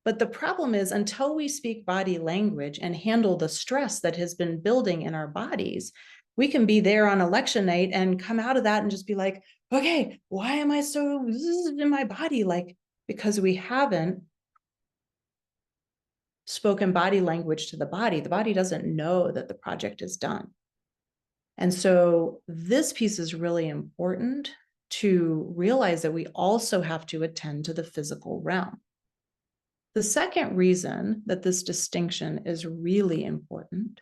But the problem is, until we speak body language and handle the stress that has been building in our bodies, We can be there on election night and come out of that and just be like, okay, why am I so in my body? Like, because we haven't spoken body language to the body. The body doesn't know that the project is done. And so this piece is really important to realize that we also have to attend to the physical realm. The second reason that this distinction is really important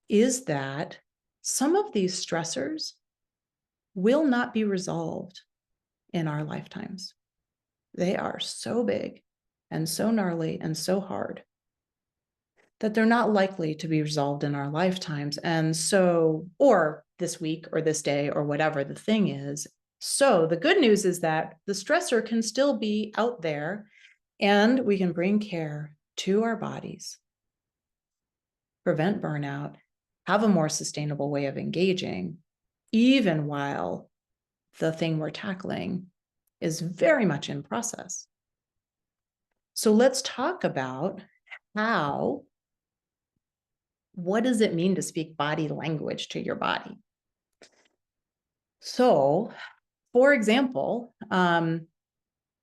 is that some of these stressors will not be resolved in our lifetimes. They are so big and so gnarly and so hard that they're not likely to be resolved in our lifetimes. And so, or this week or this day or whatever the thing is. So the good news is that the stressor can still be out there and we can bring care to our bodies, prevent burnout, have a more sustainable way of engaging, even while the thing we're tackling is very much in process. So let's talk about what does it mean to speak body language to your body? So, for example,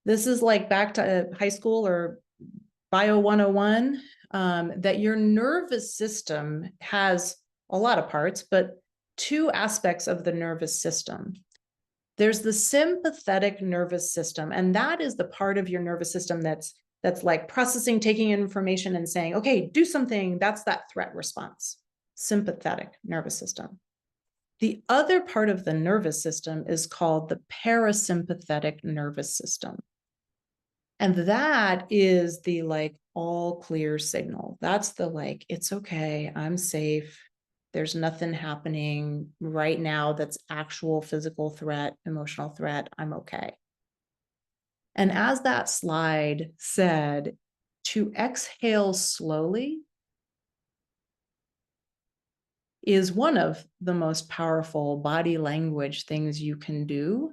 this is like back to high school or Bio 101, that your nervous system has a lot of parts, but two aspects of the nervous system. There's the sympathetic nervous system, and that is the part of your nervous system that's like processing, taking information and saying, okay, do something. That's that threat response, sympathetic nervous system. The other part of the nervous system is called the parasympathetic nervous system. And that is the like all clear signal. That's the like, it's okay, I'm safe. There's nothing happening right now that's actual physical threat, emotional threat, I'm okay. And as that slide said, to exhale slowly is one of the most powerful body language things you can do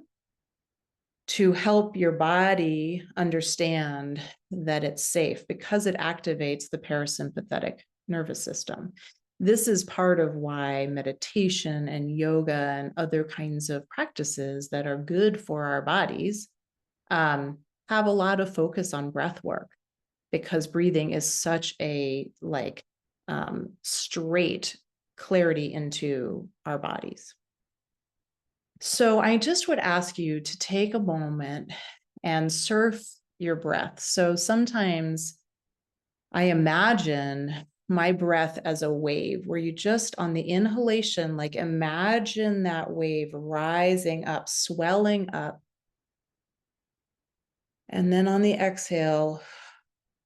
to help your body understand that it's safe, because it activates the parasympathetic nervous system. This is part of why meditation and yoga and other kinds of practices that are good for our bodies have a lot of focus on breath work, because breathing is such a straight clarity into our bodies. So I just would ask you to take a moment and surf your breath. So sometimes I imagine my breath as a wave, where you just on the inhalation, like imagine that wave rising up, swelling up. And then on the exhale,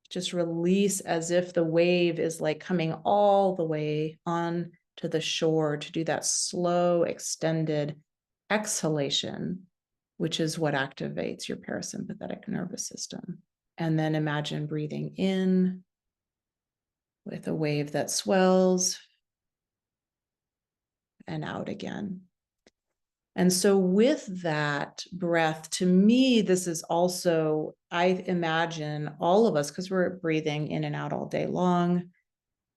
just release as if the wave is like coming all the way on to the shore to do that slow, extended exhalation, which is what activates your parasympathetic nervous system. And then imagine breathing in with a wave that swells and out again. And so with that breath, to me, this is also, I imagine all of us, because we're breathing in and out all day long,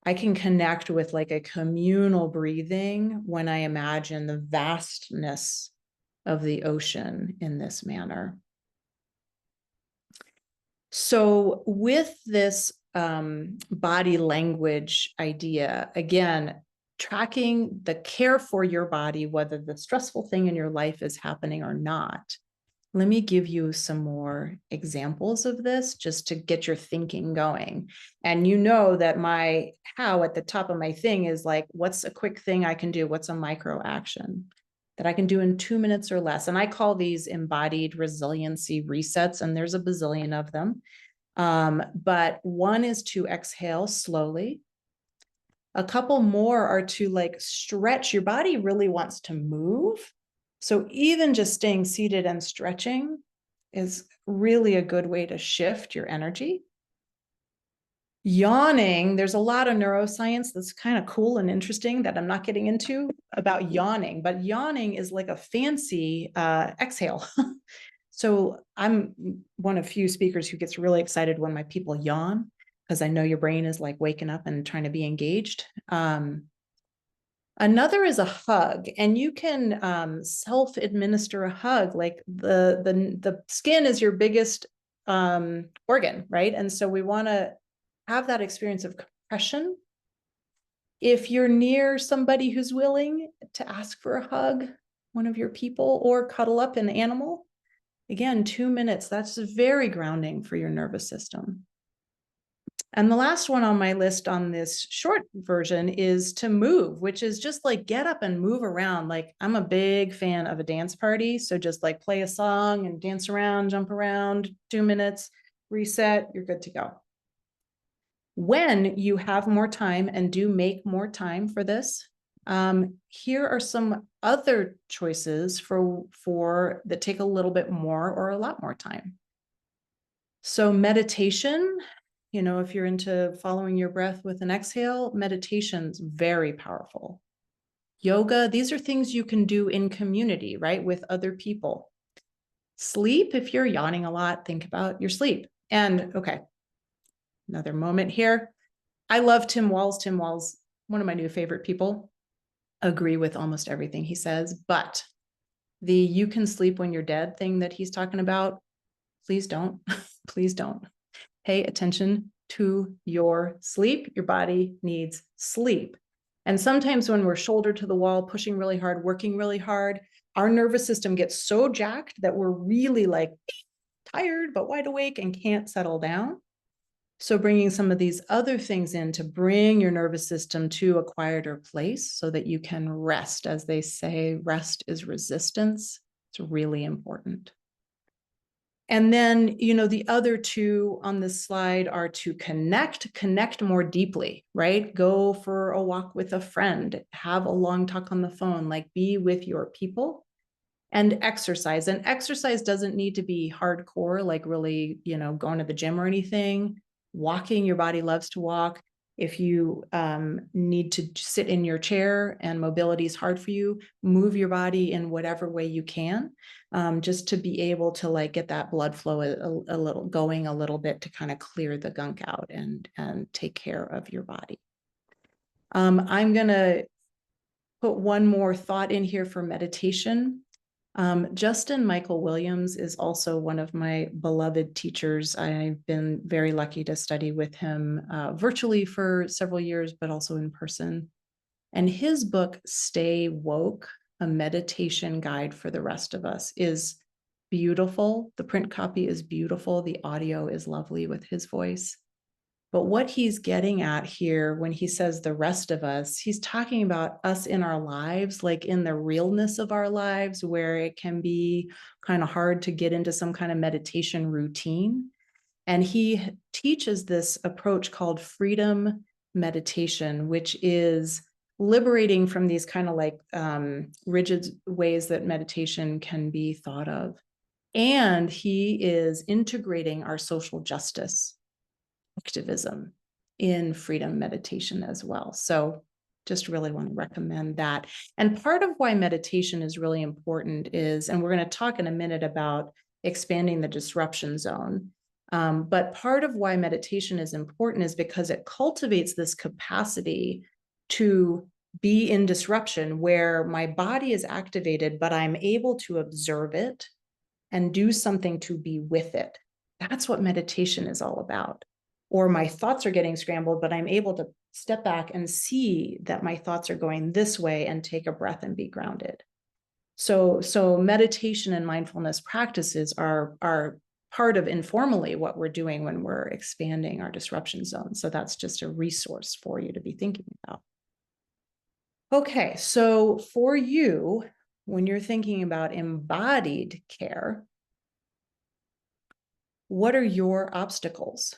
I can connect with like a communal breathing when I imagine the vastness of the ocean in this manner. So with this body language idea, again, tracking the care for your body, whether the stressful thing in your life is happening or not. Let me give you some more examples of this just to get your thinking going. And you know that my how at the top of my thing is like, what's a quick thing I can do? What's a micro action that I can do in 2 minutes or less? And I call these embodied resiliency resets, and there's a bazillion of them. But one is to exhale slowly. A couple more are to like stretch. Your body really wants to move. So even just staying seated and stretching is really a good way to shift your energy. Yawning, there's a lot of neuroscience that's kind of cool and interesting that I'm not getting into about yawning, but yawning is like a fancy exhale. So I'm one of few speakers who gets really excited when my people yawn, because I know your brain is like waking up and trying to be engaged. Another is a hug, and you can self-administer a hug. Like the skin is your biggest organ, right? And so we want to have that experience of compression. If you're near somebody who's willing to ask for a hug, one of your people, or cuddle up an animal, again, 2 minutes, that's very grounding for your nervous system. And the last one on my list on this short version is to move, which is just like get up and move around. Like I'm a big fan of a dance party. So just like play a song and dance around, jump around, 2 minutes, reset, you're good to go. When you have more time, and do make more time for this, here are some other choices for that take a little bit more or a lot more time. So meditation, you know, if you're into following your breath with an exhale, meditation's very powerful. Yoga, these are things you can do in community, right, with other people. Sleep, if you're yawning a lot, think about your sleep. And okay, another moment here. I love Tim Walls. Tim Walls, one of my new favorite people. Agree with almost everything he says, but the "you can sleep when you're dead" thing that he's talking about, please don't, please don't. Pay attention to your sleep. Your body needs sleep. And sometimes when we're shoulder to the wall, pushing really hard, working really hard, our nervous system gets so jacked that we're really like tired, but wide awake and can't settle down. So bringing some of these other things in to bring your nervous system to a quieter place so that you can rest. As they say, rest is resistance. It's really important. And then, you know, the other two on this slide are to connect more deeply, right? Go for a walk with a friend, have a long talk on the phone, like be with your people, and exercise. And exercise doesn't need to be hardcore, like really, you know, going to the gym or anything. Walking, your body loves to walk. If you need to sit in your chair and mobility is hard for you, move your body in whatever way you can, just to be able to like get that blood flow a little going a little bit to kind of clear the gunk out and take care of your body. I'm gonna put one more thought in here for meditation. Justin Michael Williams is also one of my beloved teachers. I've been very lucky to study with him virtually for several years, but also in person. And his book, Stay Woke, a meditation guide for the rest of us, is beautiful. The print copy is beautiful. The audio is lovely with his voice. But what he's getting at here when he says the rest of us, he's talking about us in our lives, like in the realness of our lives, where it can be kind of hard to get into some kind of meditation routine. And he teaches this approach called freedom meditation, which is liberating from these kind of like rigid ways that meditation can be thought of. And he is integrating our social justice activism in freedom meditation as well. So just really want to recommend that. And part of why meditation is really important is, and we're going to talk in a minute about expanding the disruption zone, but part of why meditation is important is because it cultivates this capacity to be in disruption where my body is activated, but I'm able to observe it and do something to be with it. That's what meditation is all about. Or my thoughts are getting scrambled, but I'm able to step back and see that my thoughts are going this way and take a breath and be grounded. So meditation and mindfulness practices are part of informally what we're doing when we're expanding our disruption zone. So that's just a resource for you to be thinking about. Okay, so for you, when you're thinking about embodied care, what are your obstacles?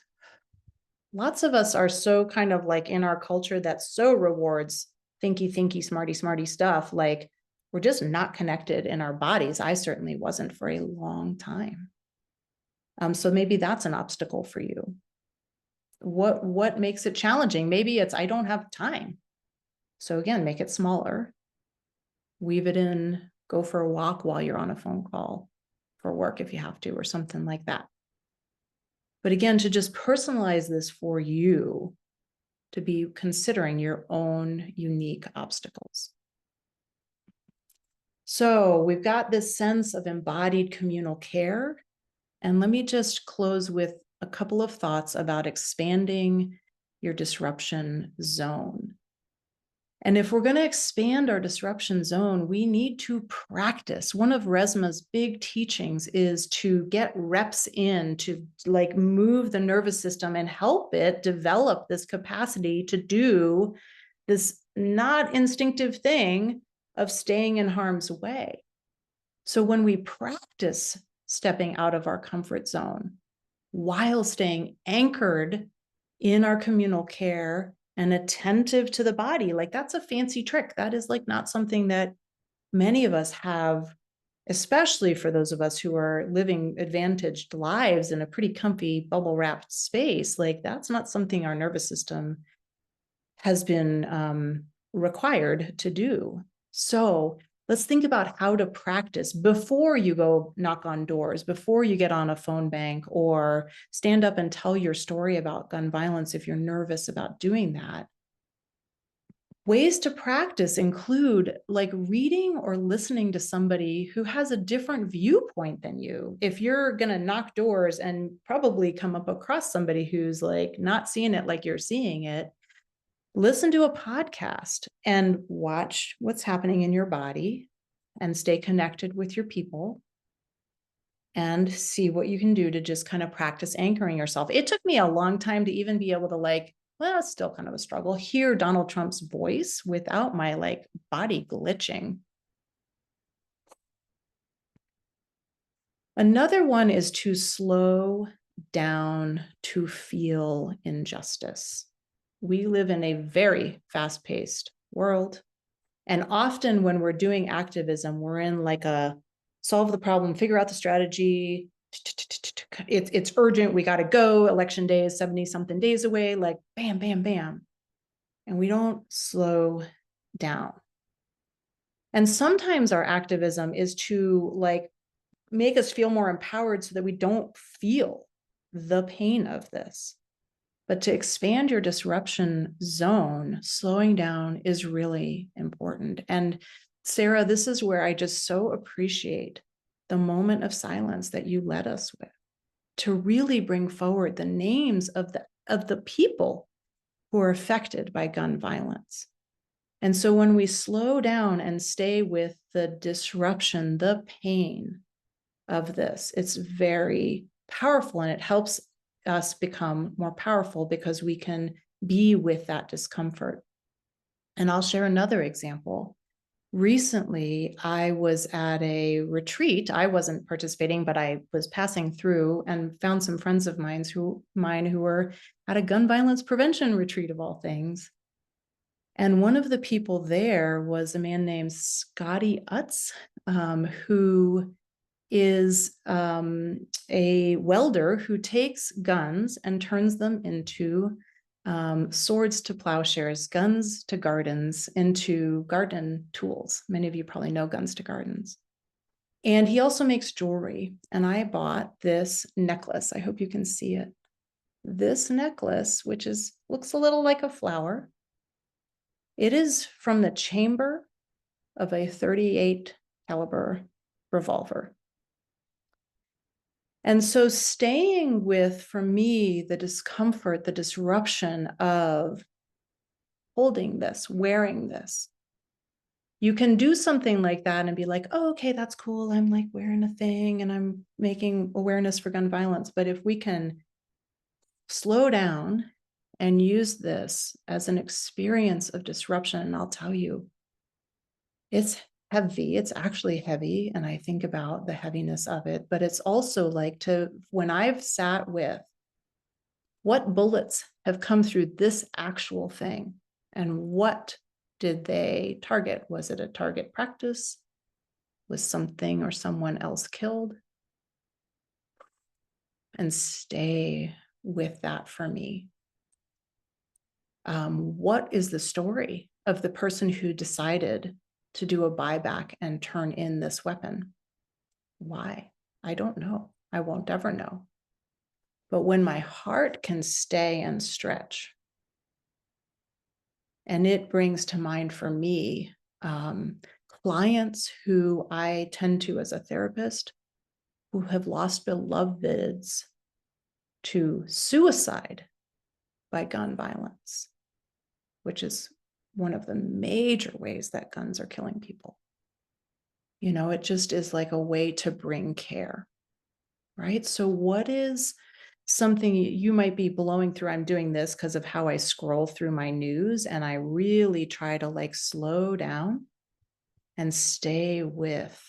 Lots of us are so kind of like in our culture that so rewards thinky, smarty stuff. Like we're just not connected in our bodies. I certainly wasn't for a long time. So maybe that's an obstacle for you. What makes it challenging? Maybe it's I don't have time. So again, make it smaller. Weave it in, go for a walk while you're on a phone call for work if you have to, or something like that. But again, to just personalize this for you, to be considering your own unique obstacles. So we've got this sense of embodied communal care. And let me just close with a couple of thoughts about expanding your disruption zone. And if we're going to expand our disruption zone, we need to practice. One of Resma's big teachings is to get reps in, to like move the nervous system and help it develop this capacity to do this not instinctive thing of staying in harm's way. So when we practice stepping out of our comfort zone while staying anchored in our communal care and attentive to the body, like that's a fancy trick. That is like not something that many of us have, especially for those of us who are living advantaged lives in a pretty comfy bubble wrapped space. Like that's not something our nervous system has been required to do. So let's think about how to practice before you go knock on doors, before you get on a phone bank or stand up and tell your story about gun violence if you're nervous about doing that. Ways to practice include like reading or listening to somebody who has a different viewpoint than you. If you're going to knock doors and probably come up across somebody who's like not seeing it like you're seeing it, listen to a podcast and watch what's happening in your body and stay connected with your people and see what you can do to just kind of practice anchoring yourself. It took me a long time to even be able to like, well, it's still kind of a struggle, hear Donald Trump's voice without my like body glitching. Another one is to slow down to feel injustice. We live in a very fast-paced world. And often when we're doing activism, we're in like a solve the problem, figure out the strategy. It's urgent. We got to go. Election day is 70 something days away. Like bam, bam, bam. And we don't slow down. And sometimes our activism is to like make us feel more empowered so that we don't feel the pain of this. But to expand your disruption zone, slowing down is really important. And Sarah, this is where I just so appreciate the moment of silence that you led us with to really bring forward the names of the people who are affected by gun violence. And so when we slow down and stay with the disruption, the pain of this, it's very powerful and it helps us become more powerful because we can be with that discomfort. And I'll share another example. Recently, I was at a retreat. I wasn't participating, but I was passing through and found some friends of mine who were at a gun violence prevention retreat of all things. And one of the people there was a man named Scotty Utz, who is a welder who takes guns and turns them into swords to plowshares, guns to gardens, into garden tools. Many of you probably know guns to gardens. And he also makes jewelry. And I bought this necklace. I hope you can see it. This necklace, which looks a little like a flower, it is from the chamber of a .38 caliber revolver. And so staying with, for me, the discomfort, the disruption of holding this, wearing this. You can do something like that and be like, oh, okay, that's cool. I'm like wearing a thing and I'm making awareness for gun violence. But if we can slow down and use this as an experience of disruption, and I'll tell you, it's heavy. It's actually heavy. And I think about the heaviness of it, but it's also like when I've sat with what bullets have come through this actual thing and what did they target? Was it a target practice? Was something or someone else killed? And stay with that for me. What is the story of the person who decided to do a buyback and turn in this weapon? Why? I don't know. I won't ever know. But when my heart can stay and stretch, And it brings to mind for me clients who I tend to as a therapist who have lost beloveds to suicide by gun violence, which is one of the major ways that guns are killing people. You know, it just is like a way to bring care, right? So what is something you might be blowing through? I'm doing this because of how I scroll through my news, and I really try to like slow down and stay with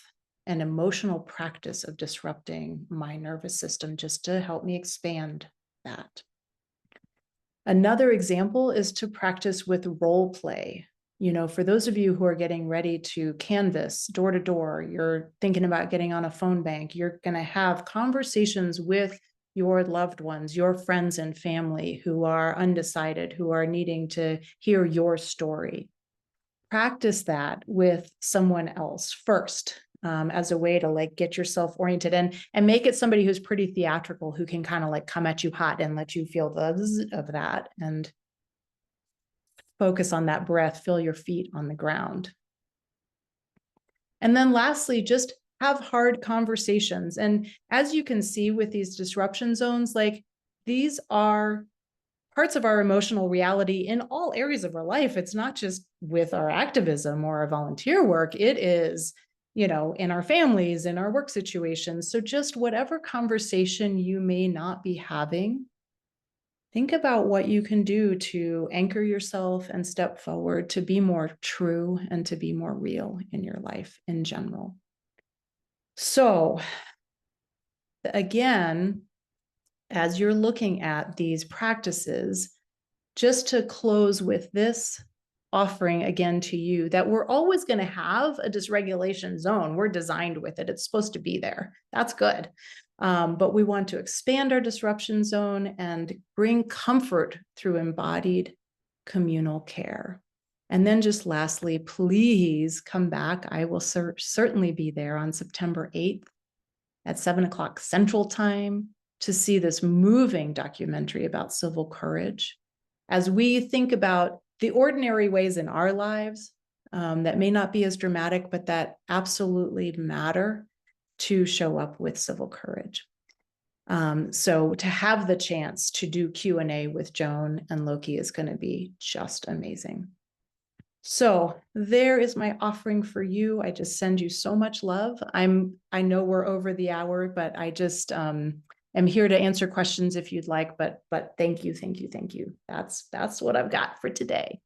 an emotional practice of disrupting my nervous system just to help me expand that. Another example is to practice with role play. You know, for those of you who are getting ready to canvass door to door, you're thinking about getting on a phone bank, you're going to have conversations with your loved ones, your friends and family who are undecided, who are needing to hear your story. Practice that with someone else first, as a way to like get yourself oriented and make it somebody who's pretty theatrical, who can kind of like come at you hot and let you feel the zzz of that, and focus on that breath, feel your feet on the ground. And then lastly, just have hard conversations. And as you can see with these disruption zones, like these are parts of our emotional reality in all areas of our life. It's not just with our activism or our volunteer work. It is, you know, in our families, in our work situations. So just whatever conversation you may not be having, think about what you can do to anchor yourself and step forward to be more true and to be more real in your life in general. So again, as you're looking at these practices, just to close with this offering again to you, that we're always going to have a dysregulation zone. We're designed with it. It's supposed to be there. That's good. But we want to expand our disruption zone and bring comfort through embodied communal care. And then just lastly, please come back. I will certainly be there on September 8th at 7:00 Central Time to see this moving documentary about civil courage. As we think about the ordinary ways in our lives that may not be as dramatic, but that absolutely matter to show up with civil courage. So to have the chance to do Q&A with Joan and Loki is going to be just amazing. So there is my offering for you. I just send you so much love. I know we're over the hour, but I just am here to answer questions if you'd like, but thank you. That's what I've got for today.